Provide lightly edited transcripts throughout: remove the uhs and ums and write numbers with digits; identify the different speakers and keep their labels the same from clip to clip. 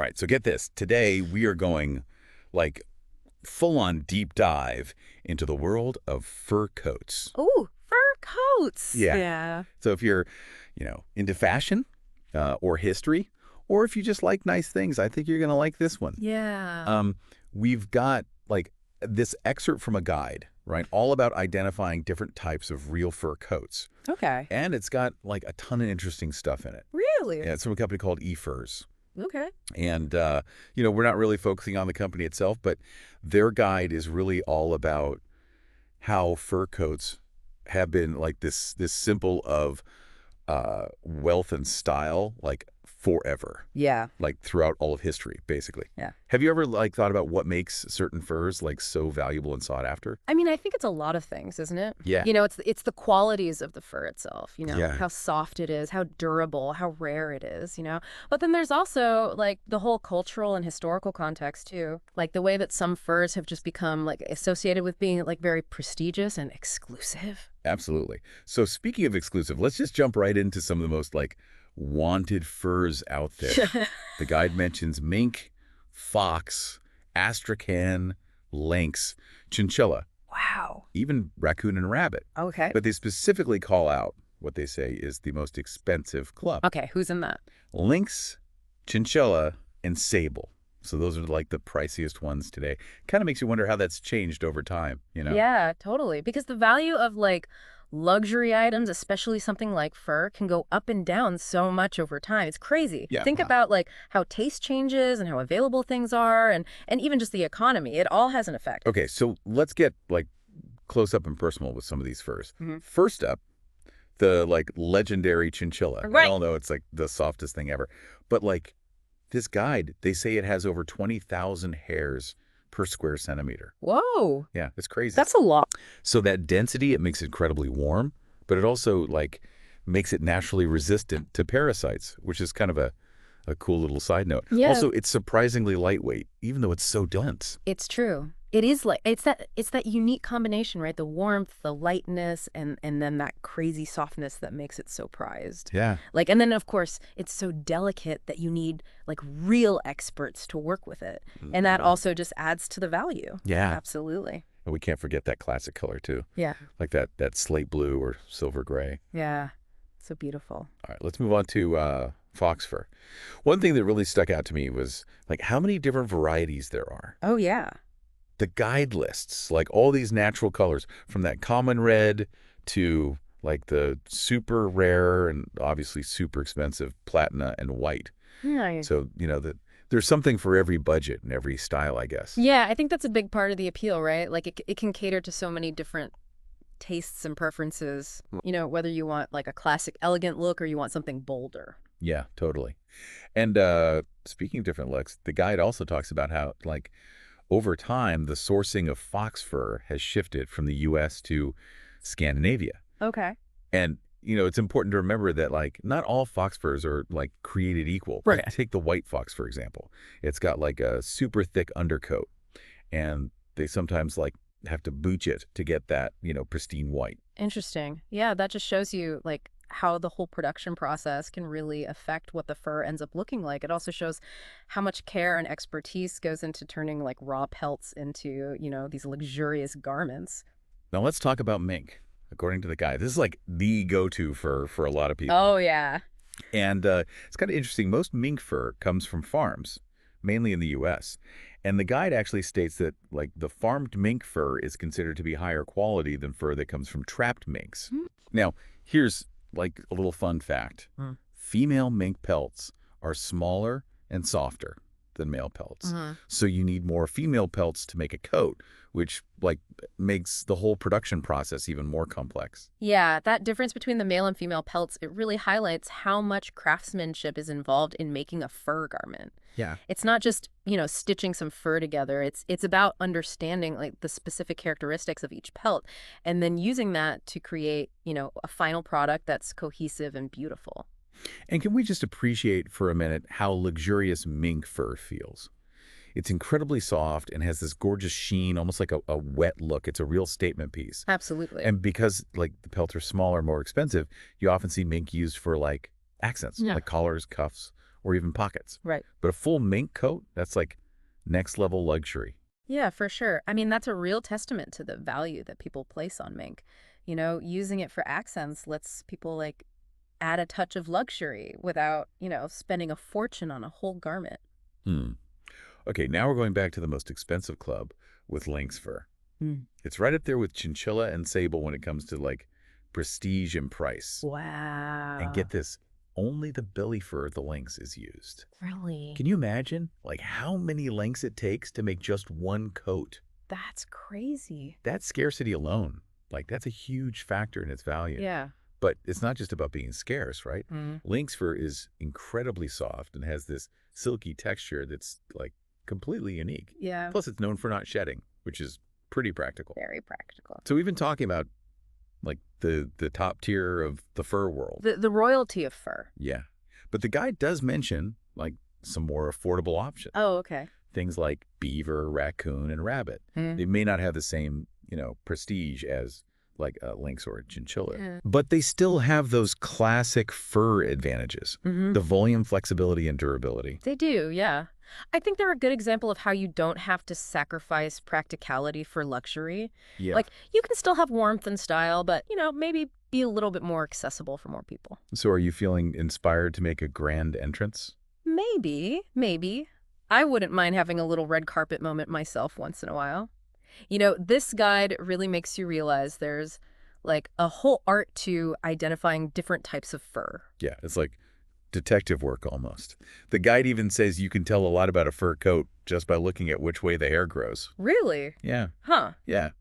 Speaker 1: All right, so get this. Today, we are going like full-on deep dive into the world of fur coats.
Speaker 2: Ooh, fur coats.
Speaker 1: Yeah.
Speaker 2: Yeah.
Speaker 1: So if you're, into fashion or history, or if you just like nice things, I think you're going to like this one.
Speaker 2: Yeah.
Speaker 1: We've got like this excerpt from a guide, right? All about identifying different types of real fur coats.
Speaker 2: Okay.
Speaker 1: And it's got like a ton of interesting stuff in it.
Speaker 2: Really?
Speaker 1: Yeah, it's from a company called eFurs.
Speaker 2: Okay.
Speaker 1: And, we're not really focusing on the company itself, but their guide is really all about how fur coats have been like this symbol of wealth and style, like forever,
Speaker 2: Yeah.
Speaker 1: like throughout all of history, basically.
Speaker 2: Yeah.
Speaker 1: Have you ever like thought about what makes certain furs like so valuable and sought after?
Speaker 2: I mean, I think it's a lot of things, isn't it?
Speaker 1: Yeah.
Speaker 2: It's the qualities of the fur itself,
Speaker 1: Yeah.
Speaker 2: how soft it is, how durable, how rare it is. But then there's also like the whole cultural and historical context too. Like the way that some furs have just become like associated with being like very prestigious and exclusive.
Speaker 1: Absolutely. So speaking of exclusive, let's just jump right into some of the most like wanted furs out there. The guide mentions mink, fox, astrakhan, lynx, chinchilla,
Speaker 2: Wow.
Speaker 1: even raccoon and rabbit.
Speaker 2: Okay.
Speaker 1: But they specifically call out what they say is the most expensive club.
Speaker 2: Okay, who's in that?
Speaker 1: Lynx, chinchilla, and sable. So those are like the priciest ones today. Kind of makes you wonder how that's changed over time,
Speaker 2: Yeah, totally. Because the value of like luxury items, especially something like fur, can go up and down so much over time. It's crazy.
Speaker 1: Yeah.
Speaker 2: Think about like how taste changes and how available things are and even just the economy. It all has an effect.
Speaker 1: Okay, so let's get like close up and personal with some of these furs.
Speaker 2: Mhm.
Speaker 1: First up, the like legendary chinchilla.
Speaker 2: Right.
Speaker 1: I all know it's like the softest thing ever. But like this guide, they say it has over 20,000 hairs per square centimeter.
Speaker 2: Whoa.
Speaker 1: Yeah, it's crazy.
Speaker 2: That's a lot.
Speaker 1: So that density, it makes it incredibly warm, but it also like makes it naturally resistant to parasites, which is kind of a cool little side note.
Speaker 2: Yeah.
Speaker 1: Also, it's surprisingly lightweight, even though it's so dense.
Speaker 2: It's true. It is like it's that unique combination, right? The warmth, the lightness, and then that crazy softness that makes it so prized.
Speaker 1: Yeah.
Speaker 2: Like, and then of course it's so delicate that you need like real experts to work with it. And that also just adds to the value.
Speaker 1: Yeah.
Speaker 2: Absolutely.
Speaker 1: And we can't forget that classic color too.
Speaker 2: Yeah.
Speaker 1: Like that slate blue or silver gray.
Speaker 2: Yeah. So beautiful.
Speaker 1: All right, let's move on to fox fur. One thing that really stuck out to me was like how many different varieties there are.
Speaker 2: Oh, yeah.
Speaker 1: The guide lists, like all these natural colors, from that common red to like the super rare and obviously super expensive platina and white.
Speaker 2: Nice.
Speaker 1: So, there's something for every budget and every style, I guess.
Speaker 2: Yeah, I think that's a big part of the appeal, right? Like it can cater to so many different tastes and preferences, whether you want like a classic elegant look or you want something bolder.
Speaker 1: Yeah, totally. And speaking of different looks, the guide also talks about how like over time, the sourcing of fox fur has shifted from the U.S. to Scandinavia.
Speaker 2: Okay.
Speaker 1: And, it's important to remember that, like, not all fox furs are, like, created equal.
Speaker 2: Right.
Speaker 1: Like, take the white fox, for example. It's got, like, a super thick undercoat. And they sometimes, like, have to booch it to get that, pristine white.
Speaker 2: Interesting. Yeah, that just shows you like how the whole production process can really affect what the fur ends up looking like. It also shows how much care and expertise goes into turning like raw pelts into, these luxurious garments.
Speaker 1: Now, let's talk about mink. According to the guy, this is like the go-to for a lot of people.
Speaker 2: Oh, yeah.
Speaker 1: And it's kind of interesting. Most mink fur comes from farms, mainly in the U.S. And the guide actually states that like the farmed mink fur is considered to be higher quality than fur that comes from trapped minks. Now, here's like a little fun fact. Female mink pelts are smaller and softer than male pelts. So you need more female pelts to make a coat, which like makes the whole production process even more complex.
Speaker 2: Yeah, that difference between the male and female pelts, it really highlights how much craftsmanship is involved in making a fur garment.
Speaker 1: Yeah.
Speaker 2: It's not just, stitching some fur together. It's about understanding like the specific characteristics of each pelt and then using that to create, a final product that's cohesive and beautiful.
Speaker 1: And can we just appreciate for a minute how luxurious mink fur feels? It's incredibly soft and has this gorgeous sheen, almost like a wet look. It's a real statement piece.
Speaker 2: Absolutely.
Speaker 1: And because like the pelts are smaller, more expensive, you often see mink used for like accents,
Speaker 2: Yeah.
Speaker 1: like collars, cuffs, or even pockets.
Speaker 2: Right.
Speaker 1: But a full mink coat, that's like next level luxury.
Speaker 2: Yeah, for sure. I mean, that's a real testament to the value that people place on mink. Using it for accents lets people like add a touch of luxury without, spending a fortune on a whole garment.
Speaker 1: Hmm. Okay, now we're going back to the most expensive club with lynx fur.
Speaker 2: Mm.
Speaker 1: It's right up there with chinchilla and sable when it comes to like prestige and price. And
Speaker 2: Wow.
Speaker 1: get this, only the belly fur of the lynx is used.
Speaker 2: Really?
Speaker 1: Can you imagine like how many lynx it takes to make just one coat?
Speaker 2: That's crazy.
Speaker 1: That scarcity alone, like that's a huge factor in its value.
Speaker 2: Yeah.
Speaker 1: But it's not just about being scarce, right?
Speaker 2: Mm.
Speaker 1: Lynx fur is incredibly soft and has this silky texture that's like completely unique.
Speaker 2: Yeah.
Speaker 1: Plus, it's known for not shedding, which is pretty practical.
Speaker 2: Very practical.
Speaker 1: So we've been talking about like the top tier of the fur world.
Speaker 2: The royalty of fur.
Speaker 1: Yeah. But the guide does mention like some more affordable options.
Speaker 2: Oh, okay.
Speaker 1: Things like beaver, raccoon, and rabbit.
Speaker 2: Mm.
Speaker 1: They may not have the same, prestige as like a lynx or a chinchilla.
Speaker 2: Yeah.
Speaker 1: But they still have those classic fur advantages.
Speaker 2: Mm-hmm.
Speaker 1: The volume, flexibility, and durability.
Speaker 2: They do, yeah. I think they're a good example of how you don't have to sacrifice practicality for luxury.
Speaker 1: Yeah.
Speaker 2: Like, you can still have warmth and style, but, maybe be a little bit more accessible for more people.
Speaker 1: So are you feeling inspired to make a grand entrance?
Speaker 2: Maybe. I wouldn't mind having a little red carpet moment myself once in a while. This guide really makes you realize there's like a whole art to identifying different types of fur.
Speaker 1: Yeah, it's like detective work almost. The guide even says you can tell a lot about a fur coat just by looking at which way the hair grows.
Speaker 2: Really?
Speaker 1: Yeah,
Speaker 2: Huh.
Speaker 1: yeah.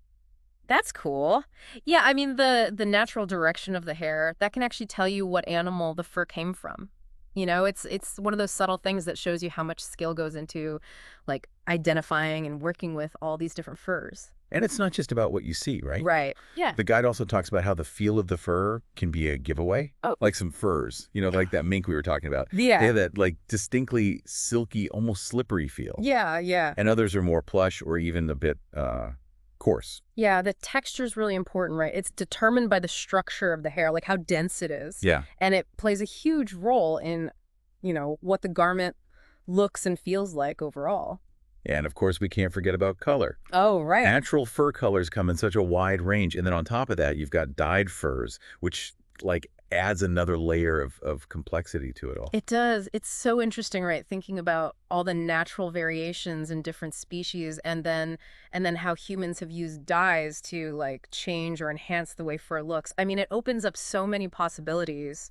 Speaker 2: That's cool. Yeah, I mean the natural direction of the hair, that can actually tell you what animal the fur came from. It's one of those subtle things that shows you how much skill goes into like identifying and working with all these different furs.
Speaker 1: And it's not just about what you see, right?
Speaker 2: Right. Yeah.
Speaker 1: The guide also talks about how the feel of the fur can be a giveaway.
Speaker 2: Oh.
Speaker 1: Like some furs, like that mink we were talking about.
Speaker 2: Yeah.
Speaker 1: They have that like distinctly silky, almost slippery feel.
Speaker 2: Yeah.
Speaker 1: And others are more plush or even a bit coarse.
Speaker 2: Yeah, the texture is really important, right? It's determined by the structure of the hair, like how dense it is.
Speaker 1: Yeah.
Speaker 2: And it plays a huge role in, what the garment looks and feels like overall.
Speaker 1: And of course, we can't forget about color.
Speaker 2: Oh, right.
Speaker 1: Natural fur colors come in such a wide range. And then on top of that, you've got dyed furs, which like adds another layer of complexity to it all.
Speaker 2: It does. It's so interesting, right? Thinking about all the natural variations in different species and then how humans have used dyes to like change or enhance the way fur looks. I mean, it opens up so many possibilities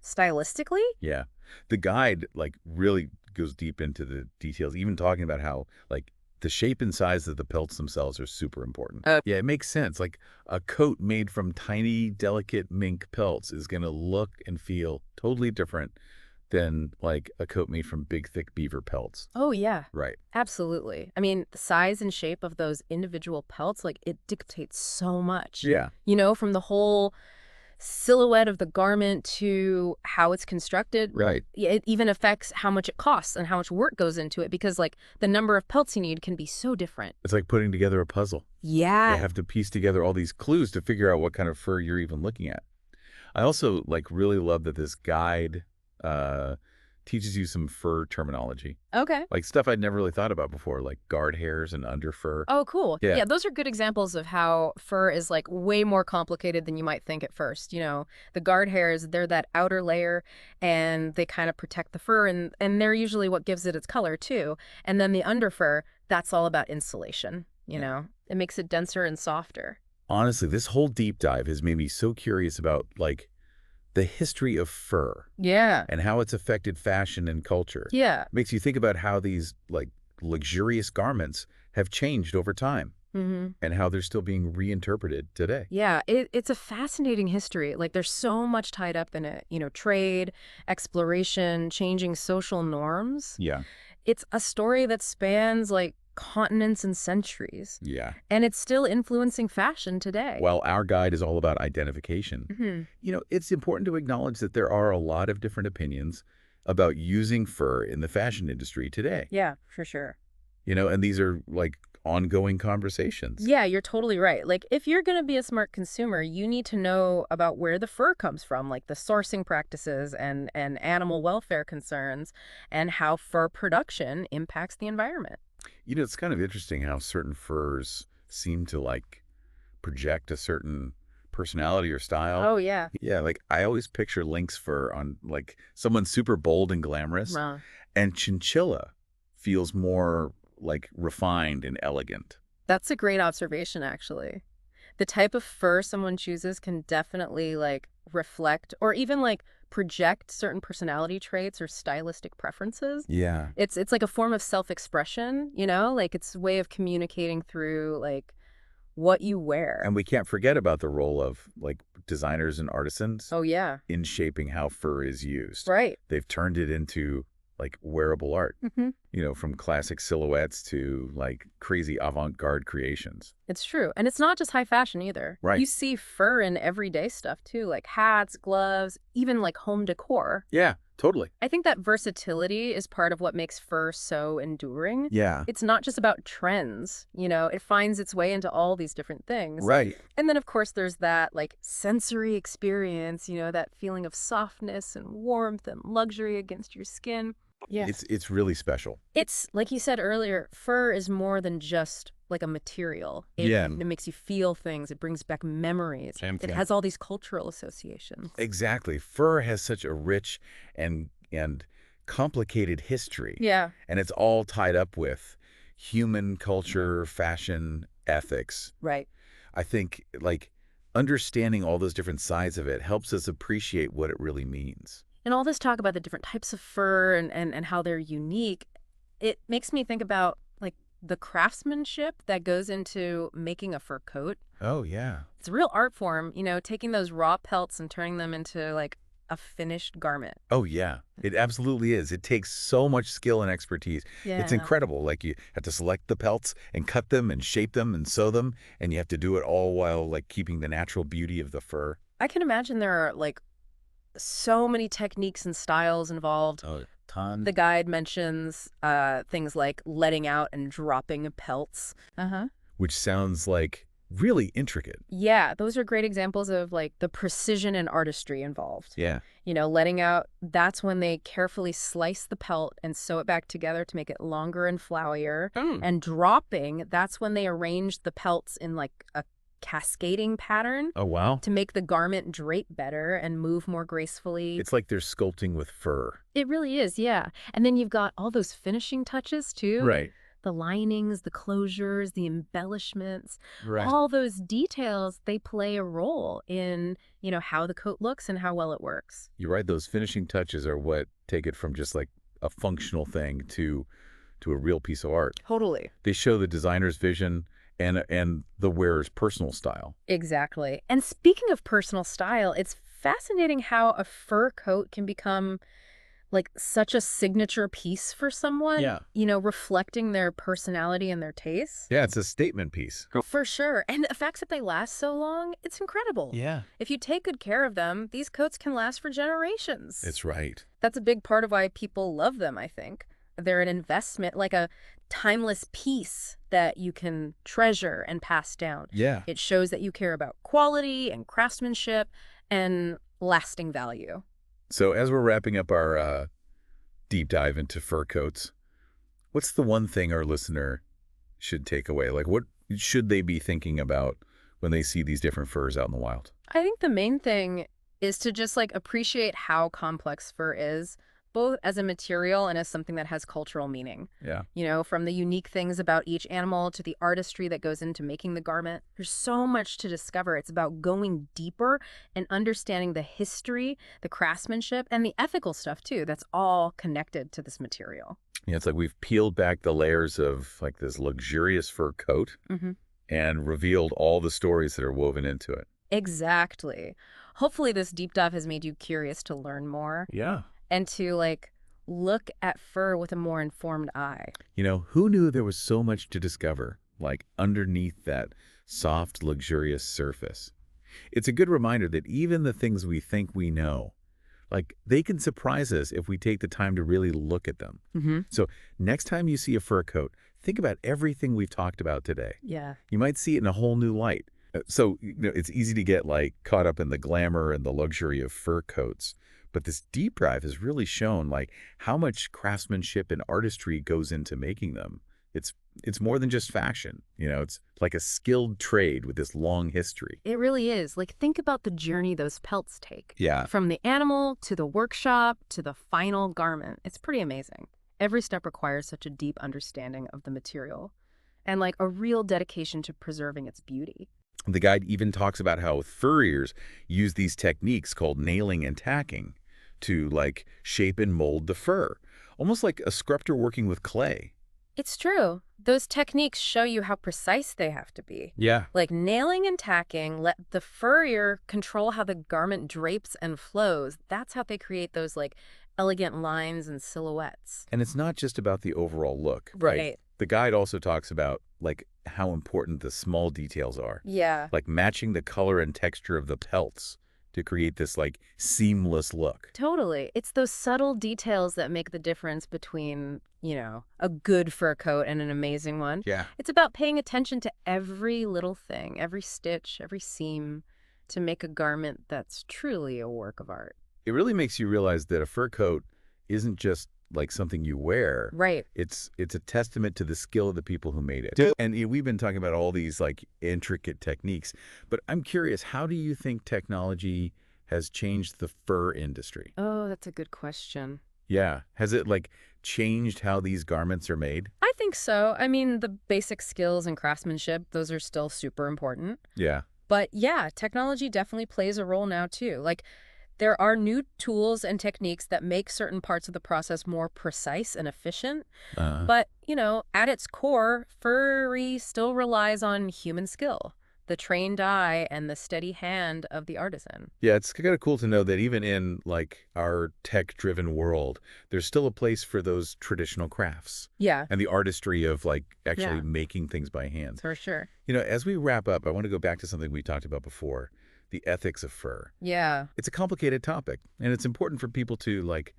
Speaker 2: stylistically.
Speaker 1: Yeah. The guide like really goes deep into the details, even talking about how like the shape and size of the pelts themselves are super important. Yeah, it makes sense. Like a coat made from tiny, delicate mink pelts is going to look and feel totally different than like a coat made from big, thick beaver pelts.
Speaker 2: Oh, yeah.
Speaker 1: Right.
Speaker 2: Absolutely. I mean, the size and shape of those individual pelts, like it dictates so much.
Speaker 1: Yeah.
Speaker 2: From the whole silhouette of the garment to how it's constructed.
Speaker 1: Right.
Speaker 2: It even affects how much it costs and how much work goes into it because like the number of pelts you need can be so different.
Speaker 1: It's like putting together a puzzle.
Speaker 2: Yeah.
Speaker 1: You have to piece together all these clues to figure out what kind of fur you're even looking at. I also like really love that this guide teaches you some fur terminology.
Speaker 2: Okay.
Speaker 1: Like stuff I'd never really thought about before, like guard hairs and under fur.
Speaker 2: Oh, cool.
Speaker 1: Yeah.
Speaker 2: Yeah, those are good examples of how fur is like way more complicated than you might think at first. The guard hairs, they're that outer layer and they kind of protect the fur and they're usually what gives it its color too. And then the under fur, that's all about insulation, It makes it denser and softer.
Speaker 1: Honestly, this whole deep dive has made me so curious about like the history of fur.
Speaker 2: Yeah.
Speaker 1: And how it's affected fashion and culture.
Speaker 2: Yeah.
Speaker 1: Makes you think about how these like luxurious garments have changed over time.
Speaker 2: Mm-hmm.
Speaker 1: And how they're still being reinterpreted today.
Speaker 2: Yeah, it's a fascinating history. Like there's so much tied up in it, trade, exploration, changing social norms.
Speaker 1: Yeah.
Speaker 2: It's a story that spans like continents and centuries.
Speaker 1: Yeah.
Speaker 2: And it's still influencing fashion today.
Speaker 1: While our guide is all about identification, it's important to acknowledge that there are a lot of different opinions about using fur in the fashion industry today.
Speaker 2: Yeah, for sure.
Speaker 1: And these are like ongoing conversations.
Speaker 2: Yeah, you're totally right. Like, if you're going to be a smart consumer, you need to know about where the fur comes from, like the sourcing practices and animal welfare concerns, and how fur production impacts the environment.
Speaker 1: It's kind of interesting how certain furs seem to like project a certain personality or style.
Speaker 2: Oh, yeah.
Speaker 1: Yeah, like I always picture lynx fur on like someone super bold and glamorous,
Speaker 2: Uh,
Speaker 1: and chinchilla feels more like refined and elegant.
Speaker 2: that's a great observation, actually. The type of fur someone chooses can definitely, like, reflect or even, like, project certain personality traits or stylistic preferences.
Speaker 1: Yeah.
Speaker 2: It's like a form of self-expression, like it's a way of communicating through like what you wear.
Speaker 1: And we can't forget about the role of like designers and artisans
Speaker 2: Oh yeah.
Speaker 1: in shaping how fur is used.
Speaker 2: Right.
Speaker 1: They've turned it into like wearable art,
Speaker 2: Hmm.
Speaker 1: from classic silhouettes to like crazy avant-garde creations.
Speaker 2: It's true. And it's not just high fashion either.
Speaker 1: Right.
Speaker 2: You see fur in everyday stuff too, like hats, gloves, even like home decor.
Speaker 1: Yeah, totally.
Speaker 2: I think that versatility is part of what makes fur so enduring.
Speaker 1: Yeah.
Speaker 2: It's not just about trends, it finds its way into all these different things.
Speaker 1: Right.
Speaker 2: And then, of course, there's that like sensory experience, that feeling of softness and warmth and luxury against your skin. Yeah.
Speaker 1: It's really special.
Speaker 2: It's like you said earlier, fur is more than just like a material.
Speaker 1: Yeah.
Speaker 2: It makes you feel things. It brings back memories. It has all these cultural associations.
Speaker 1: Exactly. Fur has such a rich and complicated history.
Speaker 2: Yeah.
Speaker 1: And it's all tied up with human culture, fashion, ethics.
Speaker 2: Right.
Speaker 1: I think like understanding all those different sides of it helps us appreciate what it really means.
Speaker 2: And all this talk about the different types of fur and how they're unique, it makes me think about like the craftsmanship that goes into making a fur coat.
Speaker 1: Oh, yeah.
Speaker 2: It's a real art form, taking those raw pelts and turning them into like a finished garment.
Speaker 1: Oh, yeah. It absolutely is. It takes so much skill and expertise.
Speaker 2: Yeah.
Speaker 1: It's incredible. Like you have to select the pelts and cut them and shape them and sew them, and you have to do it all while like keeping the natural beauty of the fur.
Speaker 2: I can imagine there are like so many techniques and styles involved.
Speaker 1: Oh, tons.
Speaker 2: The guide mentions things like letting out and dropping pelts. Uh-huh.
Speaker 1: Which sounds like really intricate.
Speaker 2: Yeah, those are great examples of like the precision and artistry involved.
Speaker 1: Yeah.
Speaker 2: Letting out, that's when they carefully slice the pelt and sew it back together to make it longer and flowier. And dropping, that's when they arrange the pelts in like a cascading pattern
Speaker 1: Oh, wow.
Speaker 2: to make the garment drape better and move more gracefully.
Speaker 1: It's like they're sculpting with fur.
Speaker 2: It really is, yeah. And then you've got all those finishing touches too.
Speaker 1: Right.
Speaker 2: The linings, the closures, the embellishments,
Speaker 1: Right.
Speaker 2: all those details, they play a role in, how the coat looks and how well it works.
Speaker 1: You're right. Those finishing touches are what take it from just like a functional thing to a real piece of art.
Speaker 2: Totally.
Speaker 1: They show the designer's vision and the wearer's personal style.
Speaker 2: Exactly. And speaking of personal style, it's fascinating how a fur coat can become like such a signature piece for someone,
Speaker 1: Yeah.
Speaker 2: Reflecting their personality and their tastes.
Speaker 1: Yeah, it's a statement piece.
Speaker 2: For sure. And the fact that they last so long, it's incredible.
Speaker 1: Yeah.
Speaker 2: If you take good care of them, these coats can last for generations.
Speaker 1: It's right.
Speaker 2: That's a big part of why people love them, I think. They're an investment, like a timeless piece that you can treasure and pass down.
Speaker 1: Yeah.
Speaker 2: It shows that you care about quality and craftsmanship and lasting value.
Speaker 1: So as we're wrapping up our deep dive into fur coats, what's the one thing our listener should take away? Like what should they be thinking about when they see these different furs out in the wild?
Speaker 2: I think the main thing is to just like appreciate how complex fur is, both as a material and as something that has cultural meaning.
Speaker 1: Yeah.
Speaker 2: From the unique things about each animal to the artistry that goes into making the garment. There's so much to discover. It's about going deeper and understanding the history, the craftsmanship, and the ethical stuff too. That's all connected to this material.
Speaker 1: Yeah, it's like we've peeled back the layers of like this luxurious fur coat and revealed all the stories that are woven into it.
Speaker 2: Exactly. Hopefully this deep dive has made you curious to learn more.
Speaker 1: Yeah.
Speaker 2: And to like look at fur with a more informed eye.
Speaker 1: Who knew there was so much to discover, like underneath that soft, luxurious surface? It's a good reminder that even the things we think we know, like they can surprise us if we take the time to really look at them. So next time you see a fur coat, think about everything we've talked about today.
Speaker 2: Yeah.
Speaker 1: You might see it in a whole new light. So, it's easy to get like caught up in the glamour and the luxury of fur coats. But this deep dive has really shown like how much craftsmanship and artistry goes into making them. It's it's more than just fashion. It's like a skilled trade with this long history.
Speaker 2: It really is. Like, think about the journey those pelts take.
Speaker 1: Yeah.
Speaker 2: From the animal to the workshop to the final garment. It's pretty amazing. Every step requires such a deep understanding of the material and like a real dedication to preserving its beauty.
Speaker 1: The guide even talks about how furriers use these techniques called nailing and tacking to like shape and mold the fur, almost like a sculptor working with clay.
Speaker 2: It's true. Those techniques show you how precise they have to be.
Speaker 1: Yeah.
Speaker 2: Like nailing and tacking let the furrier control how the garment drapes and flows. That's how they create those like elegant lines and silhouettes.
Speaker 1: And it's not just about the overall look.
Speaker 2: Right.
Speaker 1: The guide also talks about like how important the small details are,
Speaker 2: Yeah.
Speaker 1: like matching the color and texture of the pelts to create this like seamless look.
Speaker 2: Totally. It's those subtle details that make the difference between, a good fur coat and an amazing one.
Speaker 1: Yeah.
Speaker 2: It's about paying attention to every little thing, every stitch, every seam to make a garment that's truly a work of art.
Speaker 1: It really makes you realize that a fur coat isn't just like something you wear.
Speaker 2: Right.
Speaker 1: It's a testament to the skill of the people who made it. And we've been talking about all these like intricate techniques, but I'm curious, how do you think technology has changed the fur industry?
Speaker 2: Oh, that's a good question.
Speaker 1: Yeah. Has it like changed how these garments are made?
Speaker 2: I think so. I mean, the basic skills and craftsmanship, those are still super important.
Speaker 1: Yeah.
Speaker 2: But yeah, technology definitely plays a role now too. Like, there are new tools and techniques that make certain parts of the process more precise and efficient. But, at its core, furry still relies on human skill, the trained eye and the steady hand of the artisan.
Speaker 1: Yeah, it's kind of cool to know that even in like our tech-driven world, there's still a place for those traditional crafts
Speaker 2: Yeah,
Speaker 1: and the artistry of like actually
Speaker 2: Yeah.
Speaker 1: making things by hand.
Speaker 2: for sure.
Speaker 1: As we wrap up, I want to go back to something we talked about before, the ethics of fur.
Speaker 2: Yeah.
Speaker 1: It's a complicated topic, and it's important for people to like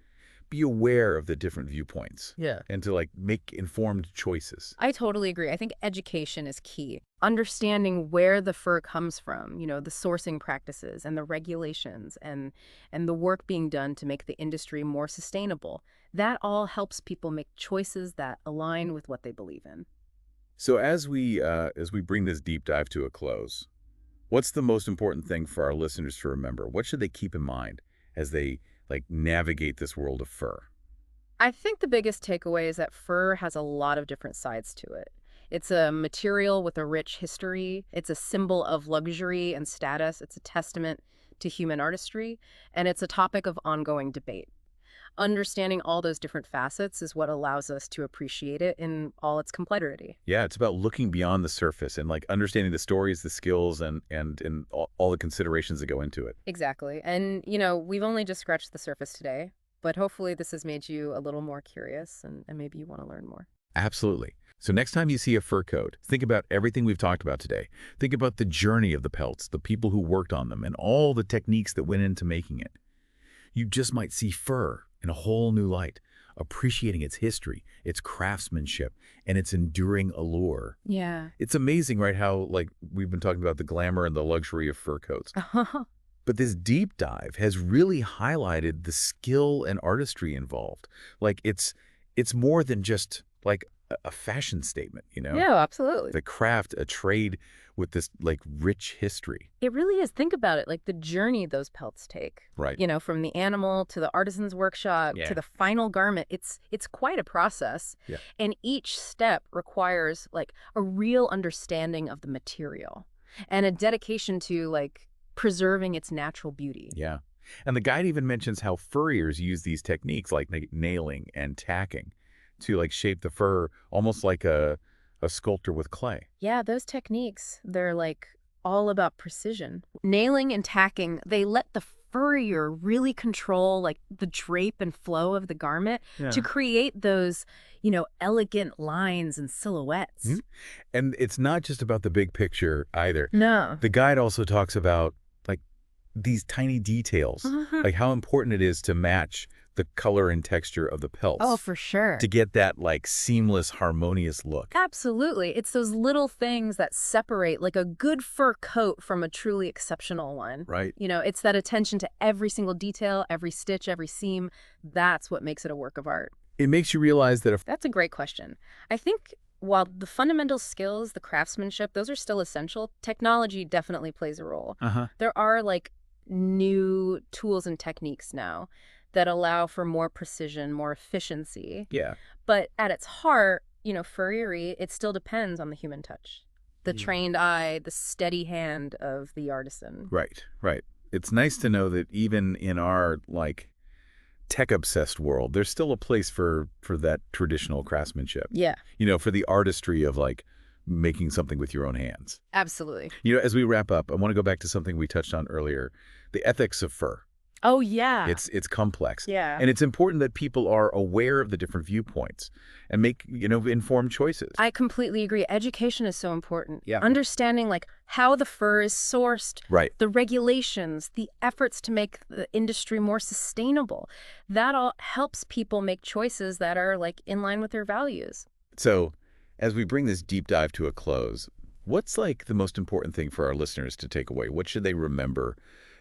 Speaker 1: be aware of the different viewpoints
Speaker 2: Yeah.
Speaker 1: and to like make informed choices.
Speaker 2: I totally agree. I think education is key. Understanding where the fur comes from, the sourcing practices and the regulations and the work being done to make the industry more sustainable. That all helps people make choices that align with what they believe in.
Speaker 1: So as we bring this deep dive to a close, what's the most important thing for our listeners to remember? What should they keep in mind as they like navigate this world of fur?
Speaker 2: I think the biggest takeaway is that fur has a lot of different sides to it. It's a material with a rich history. It's a symbol of luxury and status. It's a testament to human artistry, and it's a topic of ongoing debate. Understanding all those different facets is what allows us to appreciate it in all its complexity.
Speaker 1: Yeah, it's about looking beyond the surface and like understanding the stories, the skills, and all the considerations that go into it.
Speaker 2: Exactly. And, we've only just scratched the surface today, but hopefully this has made you a little more curious and maybe you want to learn more.
Speaker 1: Absolutely. So next time you see a fur coat, think about everything we've talked about today. Think about the journey of the pelts, the people who worked on them, and all the techniques that went into making it. You just might see fur in a whole new light, appreciating its history, its craftsmanship, and its enduring allure.
Speaker 2: Yeah.
Speaker 1: It's amazing, right, how like we've been talking about the glamour and the luxury of fur coats. But this deep dive has really highlighted the skill and artistry involved. Like it's more than just like a fashion statement,
Speaker 2: Yeah, absolutely.
Speaker 1: The craft, a trade with this like rich history.
Speaker 2: It really is. Think about it, like the journey those pelts take.
Speaker 1: Right.
Speaker 2: From the animal to the artisan's workshop
Speaker 1: Yeah.
Speaker 2: to the final garment. It's quite a process.
Speaker 1: Yeah.
Speaker 2: And each step requires like a real understanding of the material and a dedication to like preserving its natural beauty.
Speaker 1: Yeah. And the guide even mentions how furriers use these techniques like nailing and tacking to like shape the fur almost like a sculptor with clay.
Speaker 2: Yeah, those techniques, they're like all about precision. Nailing and tacking, they let the furrier really control like the drape and flow of the garment to create those, elegant lines and silhouettes.
Speaker 1: Mhm. And it's not just about the big picture either.
Speaker 2: No.
Speaker 1: The guide also talks about like these tiny details, like how important it is to match the color and texture of the
Speaker 2: Oh,
Speaker 1: pelts
Speaker 2: for sure.
Speaker 1: to get that, like, seamless, harmonious look.
Speaker 2: Absolutely. It's those little things that separate like a good fur coat from a truly exceptional one.
Speaker 1: Right.
Speaker 2: It's that attention to every single detail, every stitch, every seam. That's what makes it a work of art.
Speaker 1: It makes you realize that if
Speaker 2: That's a great question. I think while the fundamental skills, the craftsmanship, those are still essential, technology definitely plays a role.
Speaker 1: Uh-huh.
Speaker 2: There are like new tools and techniques now that allow for more precision, more efficiency.
Speaker 1: Yeah.
Speaker 2: But at its heart, furriery, it still depends on the human touch. The
Speaker 1: Yeah.
Speaker 2: trained eye, the steady hand of the artisan.
Speaker 1: Right, right. It's nice to know that even in our, like, tech-obsessed world, there's still a place for that traditional craftsmanship.
Speaker 2: Yeah,
Speaker 1: For the artistry of, like, making something with your own hands.
Speaker 2: absolutely.
Speaker 1: As we wrap up, I want to go back to something we touched on earlier, the ethics of fur.
Speaker 2: Oh, yeah.
Speaker 1: It's complex.
Speaker 2: Yeah.
Speaker 1: And it's important that people are aware of the different viewpoints and make, informed choices.
Speaker 2: I completely agree. Education is so important.
Speaker 1: Yeah.
Speaker 2: Understanding like how the fur is sourced,
Speaker 1: Right.
Speaker 2: the regulations, the efforts to make the industry more sustainable. That all helps people make choices that are like in line with their values.
Speaker 1: So, as we bring this deep dive to a close, what's like the most important thing for our listeners to take away? What should they remember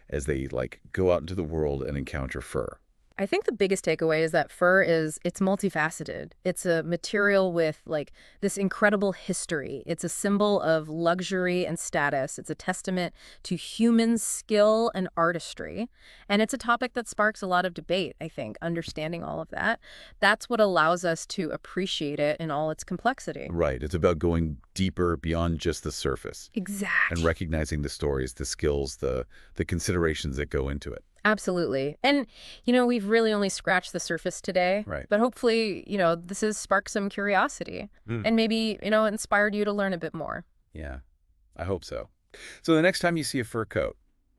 Speaker 1: as they like go out into the world and encounter fur?
Speaker 2: I think the biggest takeaway is that it's multifaceted. It's a material with like this incredible history. It's a symbol of luxury and status. It's a testament to human skill and artistry. And it's a topic that sparks a lot of debate, I think, understanding all of that. That's what allows us to appreciate it in all its complexity.
Speaker 1: Right. It's about going deeper beyond just the surface and
Speaker 2: Exactly.
Speaker 1: recognizing the stories, the skills, the considerations that go into it.
Speaker 2: Absolutely. And, we've really only scratched the surface today.
Speaker 1: Right.
Speaker 2: But hopefully, this has sparked some curiosity and maybe, inspired you to learn a bit more.
Speaker 1: Yeah, I hope so. So the next time you see a fur coat,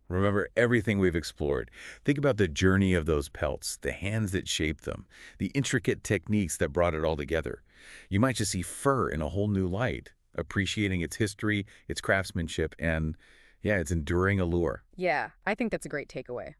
Speaker 1: remember everything we've explored. Think about the journey of those pelts, the hands that shaped them, the intricate techniques that brought it all together. You might just see fur in a whole new light, appreciating its history, its craftsmanship, and, yeah, its enduring allure.
Speaker 2: Yeah, I think that's a great takeaway.